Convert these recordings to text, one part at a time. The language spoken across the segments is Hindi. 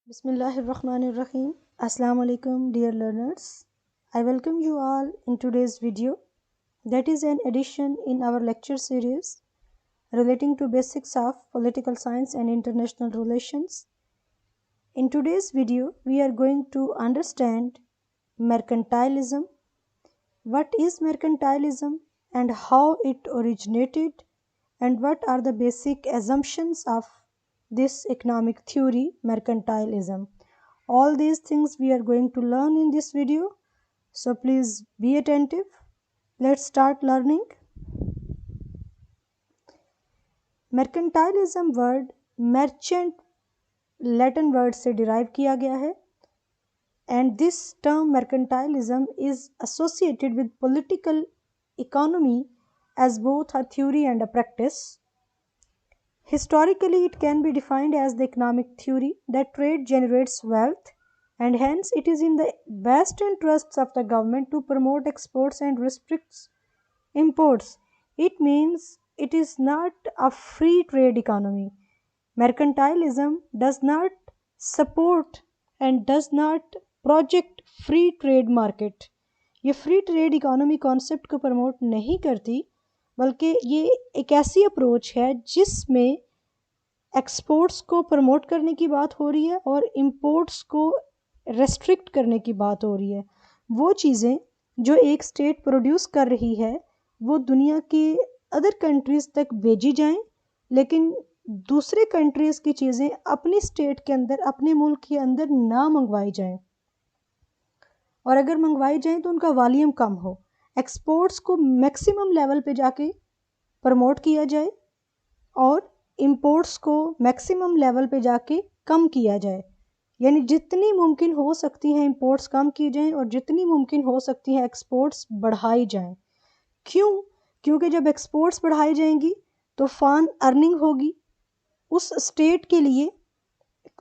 Bismillahirrahmanirrahim. Assalamu alaikum, dear learners. I welcome you all in today's video, that is an addition in our lecture series relating to basics of political science and international relations. In today's video, we are going to understand mercantilism, what is mercantilism and how it originated, and what are the basic assumptions of this economic theory, mercantilism. All these things we are going to learn in this video, so please be attentive. Let's start learning. Mercantilism word merchant Latin word से derive किया गया है, and this term mercantilism is associated with political economy as both a theory and a practice. Historically, it can be defined as the economic theory that trade generates wealth, and hence it is in the best interests of the government to promote exports and restricts imports. It means it is not a free trade economy. Mercantilism does not support and does not project free trade market. ये फ्री ट्रेड इकोनॉमी कॉन्सेप्ट को प्रमोट नहीं करती, बल्कि ये एक ऐसी अप्रोच है जिसमें एक्सपोर्ट्स को प्रमोट करने की बात हो रही है और इंपोर्ट्स को रेस्ट्रिक्ट करने की बात हो रही है. वो चीज़ें जो एक स्टेट प्रोड्यूस कर रही है वो दुनिया के अदर कंट्रीज़ तक भेजी जाएं, लेकिन दूसरे कंट्रीज़ की चीज़ें अपनी स्टेट के अंदर, अपने मुल्क के अंदर ना मंगवाई जाएं, और अगर मंगवाई जाएं तो उनका वॉल्यूम कम हो. एक्सपोर्ट्स को मैक्सिमम लेवल पे जाके प्रमोट किया जाए और इंपोर्ट्स को मैक्सिमम लेवल पे जाके कम किया जाए. यानी जितनी मुमकिन हो सकती हैं इंपोर्ट्स कम की जाएं और जितनी मुमकिन हो सकती हैं एक्सपोर्ट्स बढ़ाई जाएं. क्यों? क्योंकि जब एक्सपोर्ट्स बढ़ाई जाएंगी तो फॉरेन अर्निंग होगी उस स्टेट के लिए,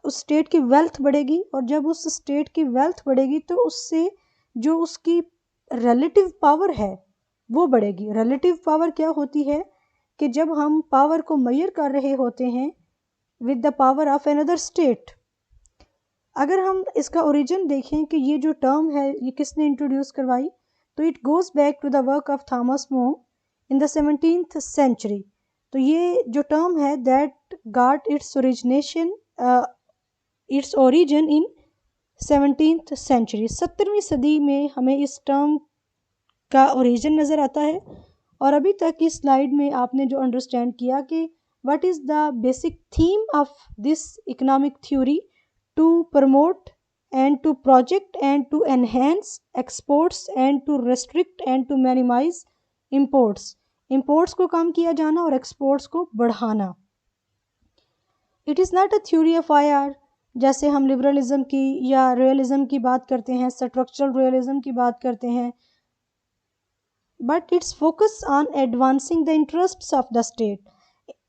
उस स्टेट की वेल्थ बढ़ेगी, और जब उस स्टेट की वेल्थ बढ़ेगी तो उससे जो उसकी रिलेटिव पावर है वो बढ़ेगी. रिलेटिव पावर क्या होती है कि जब हम पावर को मेजर कर रहे होते हैं with the power of another state. अगर हम इसका ओरिजिन देखें कि ये जो टर्म है ये किसने इंट्रोड्यूस करवाई, तो it goes back to the work of Thomas More in the 17th century. तो ये जो टर्म है that got its origination its origin in 17th century. 17वीं सदी में हमें इस टर्म का ओरिजिन नज़र आता है. और अभी तक इस स्लाइड में आपने जो अंडरस्टैंड किया कि what is the basic theme of this economic theory, to promote and to project and to enhance exports and to restrict and to minimize imports. imports को कम किया जाना और exports को बढ़ाना. It is not a theory of IR, जैसे हम लिबरलिज्म की या रियलिज्म की बात करते हैं, स्ट्रक्चरल रियलिज्म की बात करते हैं, but it's focus on advancing the interests of the state.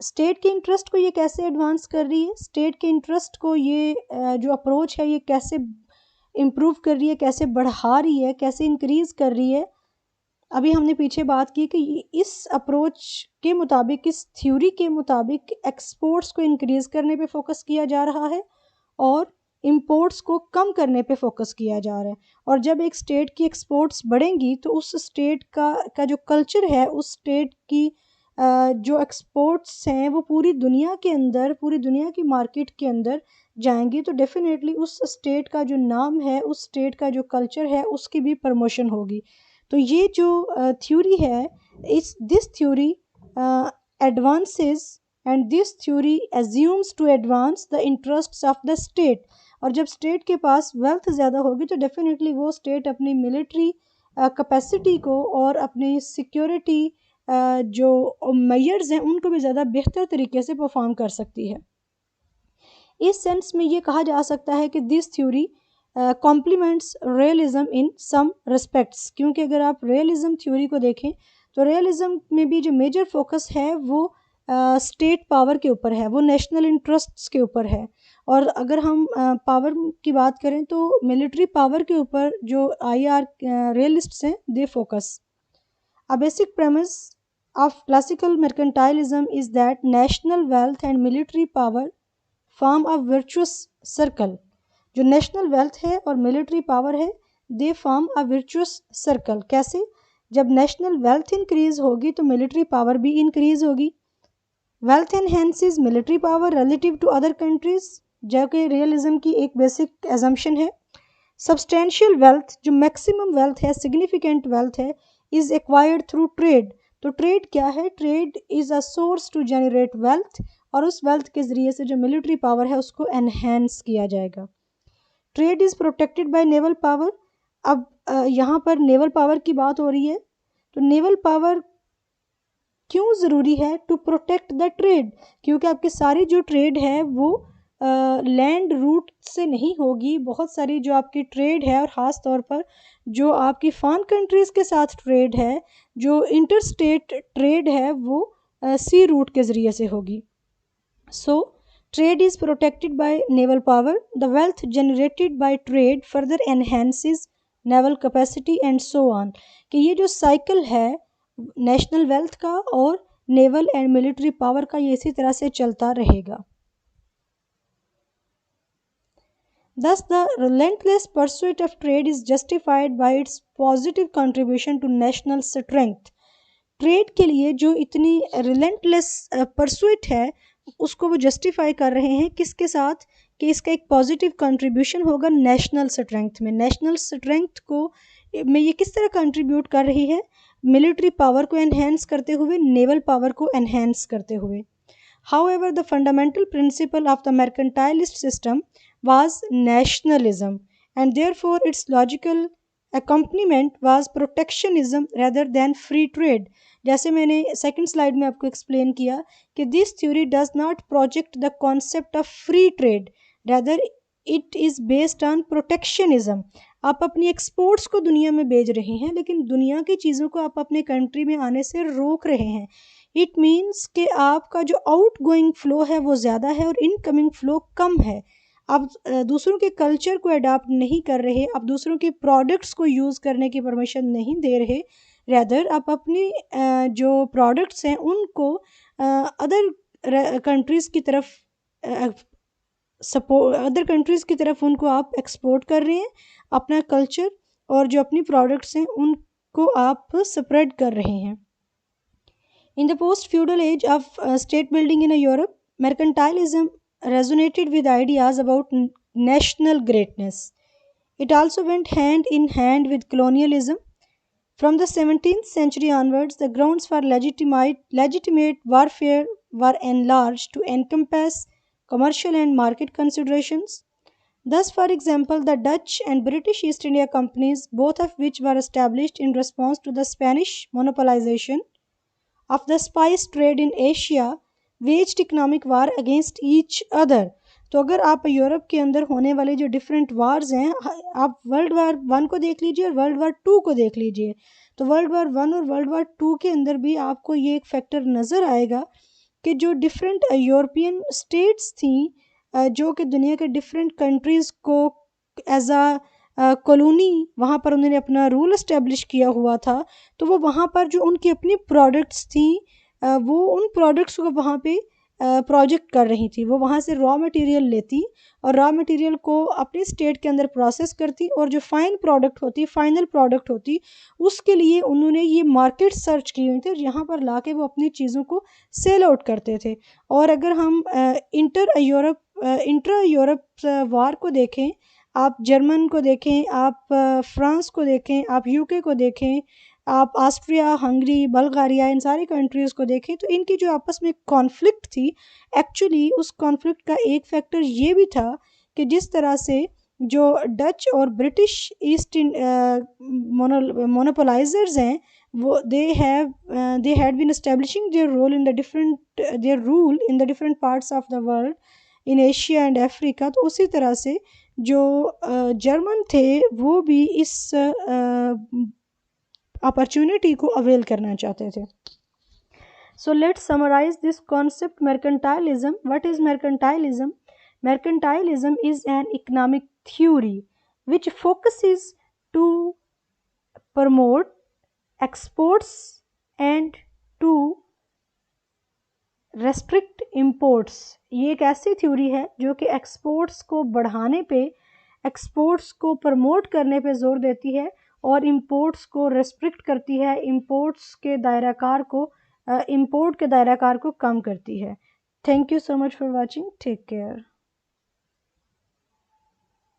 State के इंटरेस्ट को ये कैसे एडवांस कर रही है, स्टेट के इंटरेस्ट को ये जो अप्रोच है ये कैसे इम्प्रूव कर रही है, कैसे बढ़ा रही है, कैसे इंक्रीज़ कर रही है. अभी हमने पीछे बात की कि इस अप्रोच के मुताबिक, इस थ्योरी के मुताबिक एक्सपोर्ट्स को इंक्रीज़ करने पे फोकस किया जा रहा है और इंपोर्ट्स को कम करने पे फोकस किया जा रहा है. और जब एक स्टेट की एक्सपोर्ट्स बढ़ेंगी तो उस स्टेट का जो कल्चर है, उस स्टेट की जो एक्सपोर्ट्स हैं वो पूरी दुनिया के अंदर, पूरी दुनिया की मार्केट के अंदर जाएंगी, तो डेफिनेटली उस स्टेट का जो नाम है, उस स्टेट का जो कल्चर है उसकी भी प्रमोशन होगी. तो ये जो थ्योरी है, this theory advances and this theory assumes to advance the interests of the state. और जब स्टेट के पास वेल्थ ज़्यादा होगी तो डेफिनेटली वो स्टेट अपनी मिलिट्री कैपेसिटी को और अपनी सिक्योरिटी जो मेजर्स हैं उनको भी ज़्यादा बेहतर तरीके से परफॉर्म कर सकती है. इस सेंस में ये कहा जा सकता है कि this theory complements realism in some respects. क्योंकि अगर आप रियलिज्म थ्योरी को देखें तो रियलिज्म में भी जो मेजर फोकस है वो स्टेट पावर के ऊपर है, वो नेशनल इंटरेस्ट्स के ऊपर है. और अगर हम पावर की बात करें तो मिलिट्री पावर के ऊपर जो IR रियलिस्ट्स हैं they focus. A basic premise of classical mercantilism is that national wealth and military power form a virtuous circle. जो नेशनल वेल्थ है और मिलिट्री पावर है, they form a virtuous circle. कैसे? जब नेशनल वेल्थ इंक्रीज होगी तो मिलिट्री पावर भी इंक्रीज होगी। Wealth enhances military power relative to other countries, जो कि रियलिज्म की एक बेसिक एजम्पशन है। सब्सटेंशियल वेल्थ, जो मैक्सिमम वेल्थ है, सिग्निफिकेंट वेल्थ है, इज एक्वायर्ड थ्रू ट्रेड। तो ट्रेड क्या है? Trade is a source to generate wealth, और उस वेल्थ के जरिए से जो मिलिट्री पावर है उसको एनहेंस किया जाएगा। Trade is protected by naval power. अब यहाँ पर नेवल पावर की बात हो रही है, तो नेवल पावर क्यों ज़रूरी है? टू प्रोटेक्ट द ट्रेड, क्योंकि आपकी सारी जो ट्रेड है वो लैंड रूट से नहीं होगी। बहुत सारी जो आपकी ट्रेड है, और ख़ास तौर पर जो आपकी फॉरेन कंट्रीज़ के साथ ट्रेड है, जो इंटर स्टेट ट्रेड है, वो सी रूट के ज़रिए से होगी। So trade is protected by naval power. The wealth generated by trade further enhances naval capacity and so on. कि ये जो साइकिल है नेशनल वेल्थ का और नेवल एंड मिलिट्री पावर का, ये इसी तरह से चलता रहेगा। Thus, the relentless pursuit of trade is justified by its positive contribution to national strength. Trade के लिए जो इतनी रिलेंटलेस परसुइट है, उसको वो जस्टिफाई कर रहे हैं किसके साथ? कि इसका एक पॉजिटिव कंट्रीब्यूशन होगा नेशनल स्ट्रेंथ में। नेशनल स्ट्रेंथ को में ये किस तरह कंट्रीब्यूट कर रही है? मिलिट्री पावर को एनहेंस करते हुए, नेवल पावर को एनहेंस करते हुए। However, the fundamental principle of the mercantilist system was nationalism, and therefore its logical accompaniment was protectionism rather than free trade. जैसे मैंने सेकंड स्लाइड में आपको एक्सप्लेन किया कि this theory does not project the concept of free trade, rather it is based on protectionism. आप अपनी एक्सपोर्ट्स को दुनिया में भेज रहे हैं, लेकिन दुनिया की चीज़ों को आप अपने कंट्री में आने से रोक रहे हैं। इट मीन्स कि आपका जो आउट गोइंग फ़्लो है वो ज़्यादा है और इनकमिंग फ़्लो कम है। आप दूसरों के कल्चर को अडाप्ट नहीं कर रहे, आप दूसरों के प्रोडक्ट्स को यूज़ करने की परमिशन नहीं दे रहे, रैदर आप अपनी जो प्रोडक्ट्स हैं उनको अदर कंट्रीज़ की तरफ अदर कंट्रीज़ की तरफ उनको आप एक्सपोर्ट कर रहे हैं। अपना कल्चर और जो अपनी प्रोडक्ट्स हैं उनको आप स्प्रेड कर रहे हैं। In the post-feudal age of state building in Europe, mercantilism resonated with ideas about national greatness. It also went hand in hand with colonialism. From the 17th century onwards, the grounds for legitimate warfare were enlarged to encompass commercial and market considerations. Thus, for example, the Dutch and British East India Companies, both of which were established in response to the Spanish monopolization of the spice trade in Asia, waged economic war against each other. तो अगर आप यूरोप के अंदर होने वाले जो डिफरेंट वार्स हैं, आप वर्ल्ड वार 1 को देख लीजिए और वर्ल्ड वार 2 को देख लीजिए, तो वर्ल्ड वार 1 और वर्ल्ड वार 2 के अंदर भी आपको ये एक फैक्टर नज़र आएगा कि जो डिफरेंट यूरोपियन स्टेट्स थी, जो कि दुनिया के डिफरेंट कंट्रीज़ को एज अ कॉलोनी वहाँ पर उन्होंने अपना रूल इस्टेब्लिश किया हुआ था। तो वो वहाँ पर जो उनकी अपनी प्रोडक्ट्स थी, वो उन प्रोडक्ट्स को वहाँ पे प्रोजेक्ट कर रही थी। वो वहाँ से रॉ मटेरियल लेती और रॉ मटेरियल को अपनी स्टेट के अंदर प्रोसेस करती, और जो फाइन प्रोडक्ट होती, फाइनल प्रोडक्ट होती, उसके लिए उन्होंने ये मार्केट सर्च की हुई थी और यहाँ पर ला के वो अपनी चीज़ों को सेल आउट करते थे। और अगर हम इंट्रा यूरोप वार को देखें, आप जर्मन को देखें, आप फ्रांस को देखें, आप यूके को देखें, आप ऑस्ट्रिया, हंगरी, बल्गारिया, इन सारी कंट्रीज़ को देखें, तो इनकी जो आपस में कॉन्फ्लिक्ट थी, एक्चुअली उस कॉन्फ्लिक्ट का एक फैक्टर ये भी था कि जिस तरह से जो डच और ब्रिटिश ईस्ट मोनोपोलाइजर्स हैं, वो they had been establishing their rule in the different parts of the world, in Asia and Africa. तो उसी तरह से जो जर्मन थे वो भी इस अपॉर्चुनिटी को अवेल करना चाहते थे। So let's summarise this concept mercantilism. What is mercantilism? Mercantilism is an economic theory which focuses to promote exports and to restrict imports. ये एक ऐसी थ्योरी है जो कि एक्सपोर्ट्स को बढ़ाने पे एक्सपोर्ट्स को प्रमोट करने पे जोर देती है और इंपोर्ट्स को रेस्ट्रिक्ट करती है, इंपोर्ट के दायराकार को कम करती है। Thank you so much for watching, take care.